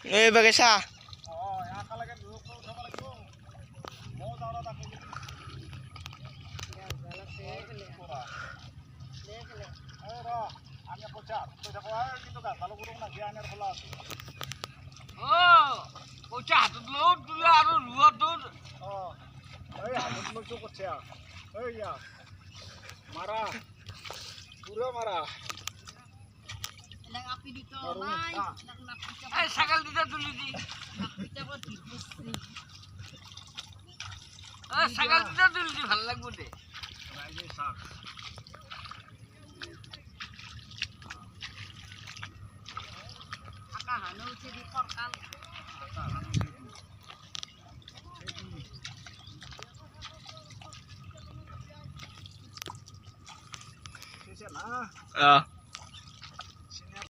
এই বাগিচা মারা পুরো মারা ছাগল দুটা তুলি দি ছাগল দুটা তুলি দি ভাল লাগবো দে ờ